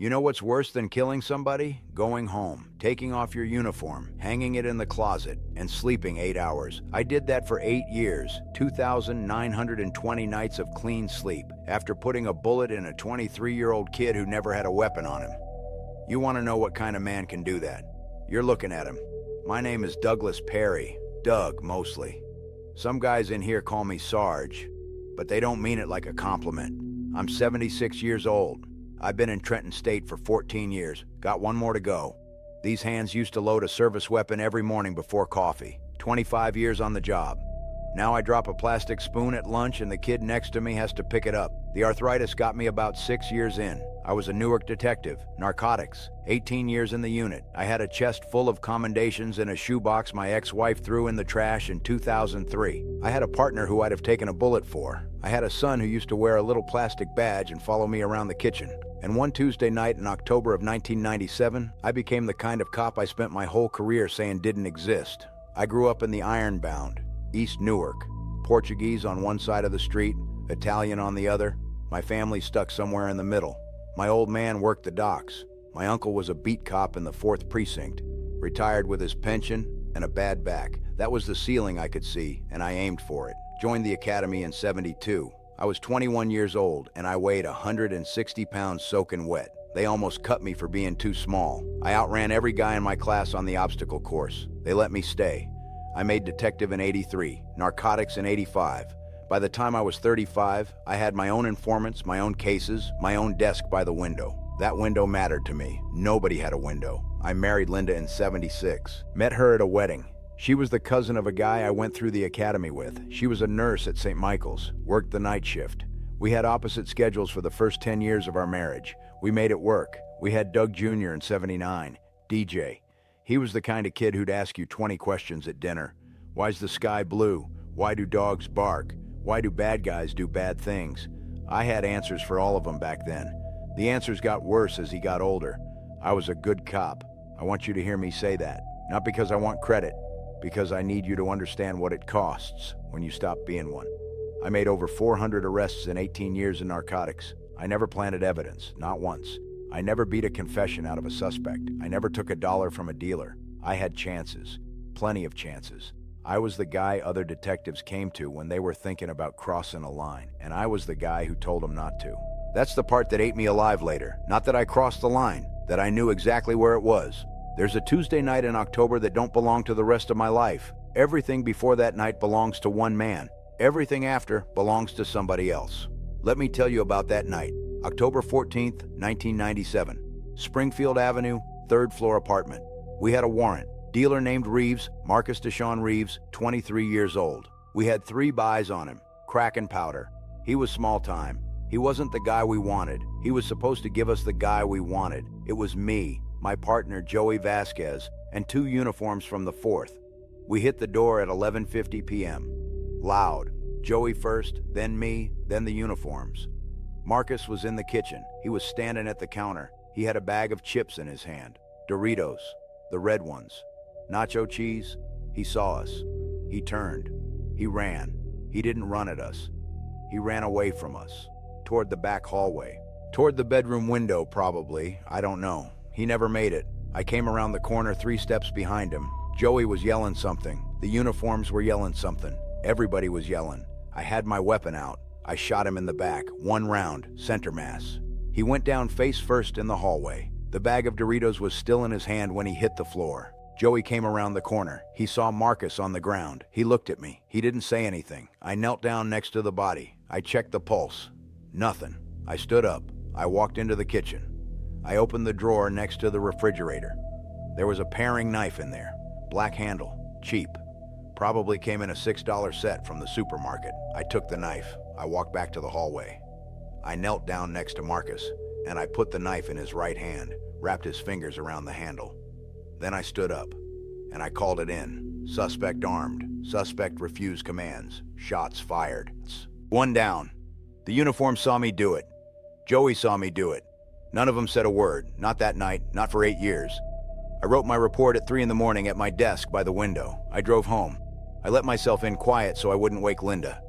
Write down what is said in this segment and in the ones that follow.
You know what's worse than killing somebody? Going home, taking off your uniform, hanging it in the closet, and sleeping 8 hours. I did that for 8 years, 2,920 nights of clean sleep, after putting a bullet in a 23-year-old kid who never had a weapon on him. You want to know what kind of man can do that? You're looking at him. My name is Douglas Perry. Doug, mostly. Some guys in here call me Sarge, but they don't mean it like a compliment. I'm 76 years old. I've been in Trenton State for 14 years. Got one more to go. These hands used to load a service weapon every morning before coffee. 25 years on the job. Now I drop a plastic spoon at lunch and the kid next to me has to pick it up. The arthritis got me about 6 years in. I was a Newark detective, narcotics, 18 years in the unit. I had a chest full of commendations in a shoebox my ex-wife threw in the trash in 2003. I had a partner who I'd have taken a bullet for. I had a son who used to wear a little plastic badge and follow me around the kitchen. And one Tuesday night in October of 1997, I became the kind of cop I spent my whole career saying didn't exist. I grew up in the Ironbound, East Newark. Portuguese on one side of the street, Italian on the other. My family stuck somewhere in the middle. My old man worked the docks. My uncle was a beat cop in the 4th Precinct, retired with his pension and a bad back. That was the ceiling I could see, and I aimed for it. Joined the academy in '72. I was 21 years old, and I weighed 160 pounds soaking wet. They almost cut me for being too small. I outran every guy in my class on the obstacle course. They let me stay. I made detective in '83, narcotics in '85. By the time I was 35, I had my own informants, my own cases, my own desk by the window. That window mattered to me. Nobody had a window. I married Linda in '76. Met her at a wedding. She was the cousin of a guy I went through the academy with. She was a nurse at St. Michael's, worked the night shift. We had opposite schedules for the first 10 years of our marriage. We made it work. We had Doug Jr. in '79, DJ. He was the kind of kid who'd ask you 20 questions at dinner. Why's the sky blue? Why do dogs bark? Why do bad guys do bad things? I had answers for all of them back then. The answers got worse as he got older. I was a good cop. I want you to hear me say that. Not because I want credit, because I need you to understand what it costs when you stop being one. I made over 400 arrests in 18 years in narcotics. I never planted evidence, not once. I never beat a confession out of a suspect. I never took $1 from a dealer. I had chances, plenty of chances. I was the guy other detectives came to when they were thinking about crossing a line, and I was the guy who told them not to. That's the part that ate me alive later. Not that I crossed the line, that I knew exactly where it was. There's a Tuesday night in October that don't belong to the rest of my life. Everything before that night belongs to one man. Everything after belongs to somebody else. Let me tell you about that night. October 14th, 1997. Springfield Avenue, 3rd floor apartment. We had a warrant. Dealer named Reeves, Marcus DeShawn Reeves, 23 years old. We had 3 buys on him, crack and powder. He was small time. He wasn't the guy we wanted. He was supposed to give us the guy we wanted. It was me, my partner Joey Vasquez, and 2 uniforms from the 4th. We hit the door at 11:50 p.m. Loud. Joey first, then me, then the uniforms. Marcus was in the kitchen. He was standing at the counter. He had a bag of chips in his hand. Doritos, the red ones. Nacho cheese. He saw us. He turned. He ran. He didn't run at us. He ran away from us. Toward the back hallway. Toward the bedroom window, probably. I don't know. He never made it. I came around the corner 3 steps behind him. Joey was yelling something. The uniforms were yelling something. Everybody was yelling. I had my weapon out. I shot him in the back. 1 round, center mass. He went down face first in the hallway. The bag of Doritos was still in his hand when he hit the floor. Joey came around the corner. He saw Marcus on the ground. He looked at me. He didn't say anything. I knelt down next to the body. I checked the pulse. Nothing. I stood up. I walked into the kitchen. I opened the drawer next to the refrigerator. There was a paring knife in there. Black handle. Cheap. Probably came in a $6 set from the supermarket. I took the knife. I walked back to the hallway. I knelt down next to Marcus, and I put the knife in his right hand, wrapped his fingers around the handle. Then I stood up, and I called it in. Suspect armed. Suspect refused commands. Shots fired. 1 down. The uniform saw me do it. Joey saw me do it. None of them said a word. Not that night, not for 8 years. I wrote my report at 3 in the morning at my desk by the window. I drove home. I let myself in quiet so I wouldn't wake Linda.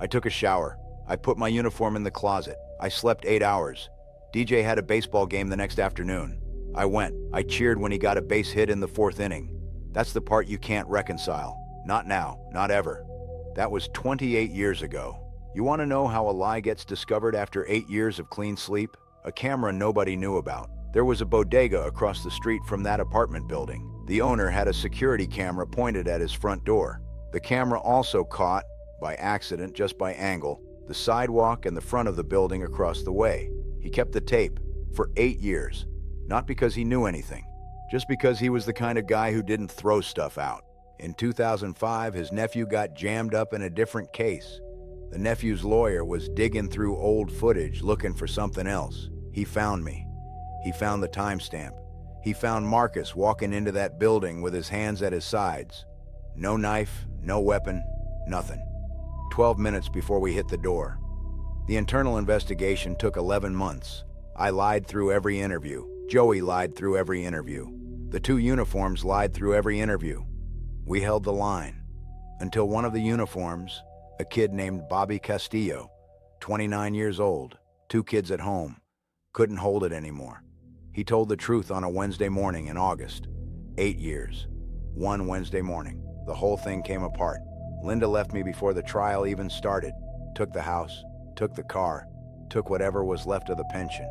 I took a shower. I put my uniform in the closet. I slept 8 hours. DJ had a baseball game the next afternoon. I went. I cheered when he got a base hit in the 4th inning. That's the part you can't reconcile. Not now, not ever. That was 28 years ago. You want to know how a lie gets discovered after 8 years of clean sleep? A camera nobody knew about. There was a bodega across the street from that apartment building. The owner had a security camera pointed at his front door. The camera also caught, by accident, just by angle, the sidewalk and the front of the building across the way. He kept the tape for 8 years. Not because he knew anything, just because he was the kind of guy who didn't throw stuff out. In 2005, his nephew got jammed up in a different case. The nephew's lawyer was digging through old footage looking for something else. He found me. He found the timestamp. He found Marcus walking into that building with his hands at his sides. No knife, no weapon, nothing. 12 minutes before we hit the door. The internal investigation took 11 months. I lied through every interview. Joey lied through every interview. The 2 uniforms lied through every interview. We held the line until one of the uniforms, a kid named Bobby Castillo, 29 years old, 2 kids at home, couldn't hold it anymore. He told the truth on a Wednesday morning in August. 8 years. One Wednesday morning. The whole thing came apart. Linda left me before the trial even started. Took the house, took the car, took whatever was left of the pension.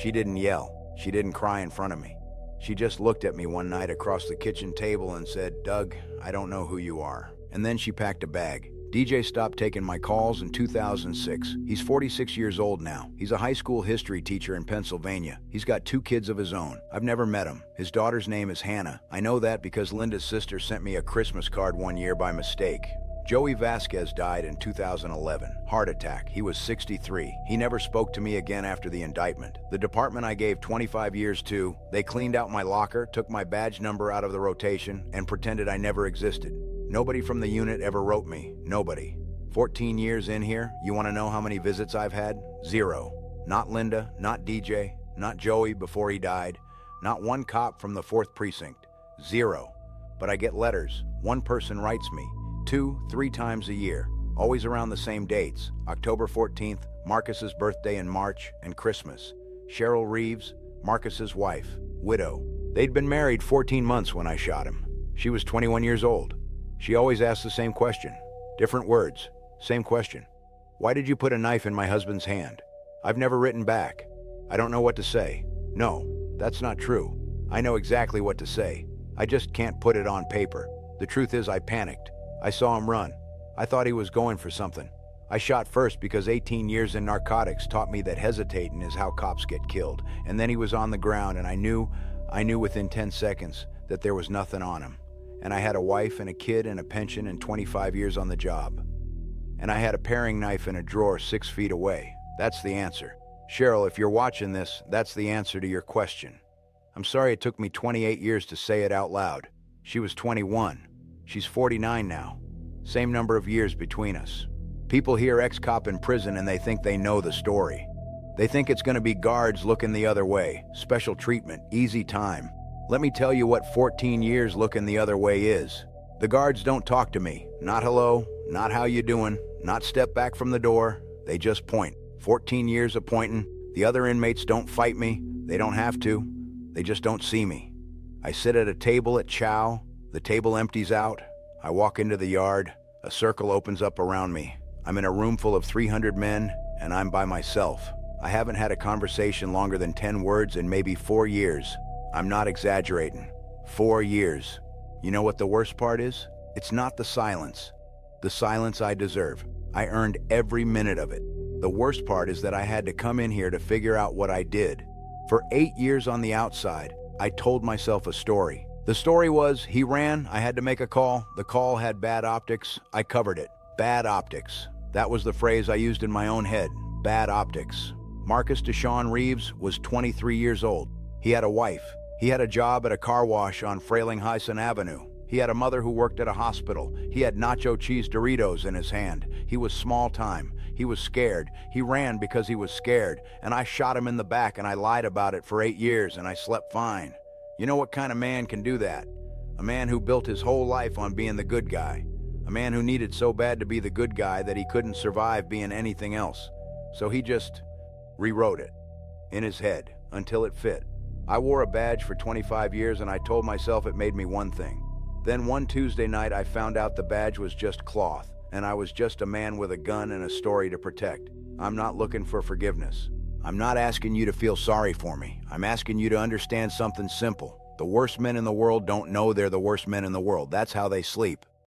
She didn't yell. She didn't cry in front of me. She just looked at me one night across the kitchen table and said, "Doug, I don't know who you are." And then she packed a bag. DJ stopped taking my calls in 2006. He's 46 years old now. He's a high school history teacher in Pennsylvania. He's got 2 kids of his own. I've never met him. His daughter's name is Hannah. I know that because Linda's sister sent me a Christmas card one year by mistake. Joey Vasquez died in 2011. Heart attack. He was 63. He never spoke to me again after the indictment. The department I gave 25 years to, they cleaned out my locker, took my badge number out of the rotation, and pretended I never existed. Nobody from the unit ever wrote me. Nobody. 14 years in here, you want to know how many visits I've had? 0. Not Linda, not DJ, not Joey before he died, not one cop from the 4th precinct. 0. But I get letters. One person writes me. 2, 3 times a year, always around the same dates. October 14th, Marcus's birthday in March, and Christmas. Cheryl Reeves, Marcus's wife, widow. They'd been married 14 months when I shot him. She was 21 years old. She always asked the same question. Different words, same question. Why did you put a knife in my husband's hand? I've never written back. I don't know what to say. No, that's not true. I know exactly what to say. I just can't put it on paper. The truth is I panicked. I saw him run. I thought he was going for something. I shot first because 18 years in narcotics taught me that hesitating is how cops get killed. And then he was on the ground and I knew within 10 seconds that there was nothing on him. And I had a wife and a kid and a pension and 25 years on the job. And I had a paring knife in a drawer 6 feet away. That's the answer. Cheryl, if you're watching this, that's the answer to your question. I'm sorry it took me 28 years to say it out loud. She was 21. She's 49 now. Same number of years between us. People hear ex-cop in prison and they think they know the story. They think it's going to be guards looking the other way, special treatment, easy time. Let me tell you what 14 years looking the other way is. The guards don't talk to me. Not hello, not how you doing, not step back from the door. They just point. 14 years of pointing. The other inmates don't fight me. They don't have to. They just don't see me. I sit at a table at chow. The table empties out. I walk into the yard. A circle opens up around me. I'm in a room full of 300 men, and I'm by myself. I haven't had a conversation longer than 10 words in maybe 4 years. I'm not exaggerating. 4 years. You know what the worst part is? It's not the silence. The silence I deserve. I earned every minute of it. The worst part is that I had to come in here to figure out what I did. For 8 years on the outside, I told myself a story. The story was, he ran, I had to make a call. The call had bad optics. I covered it. Bad optics. That was the phrase I used in my own head. Bad optics. Marcus DeShawn Reeves was 23 years old. He had a wife. He had a job at a car wash on Frelinghuysen Avenue. He had a mother who worked at a hospital. He had nacho cheese Doritos in his hand. He was small time. He was scared. He ran because he was scared. And I shot him in the back and I lied about it for 8 years and I slept fine. You know what kind of man can do that? A man who built his whole life on being the good guy. A man who needed so bad to be the good guy that he couldn't survive being anything else. So he just rewrote it. in his head, until it fit. I wore a badge for 25 years and I told myself it made me one thing. Then one Tuesday night I found out the badge was just cloth, and I was just a man with a gun and a story to protect. I'm not looking for forgiveness. I'm not asking you to feel sorry for me. I'm asking you to understand something simple. The worst men in the world don't know they're the worst men in the world. That's how they sleep.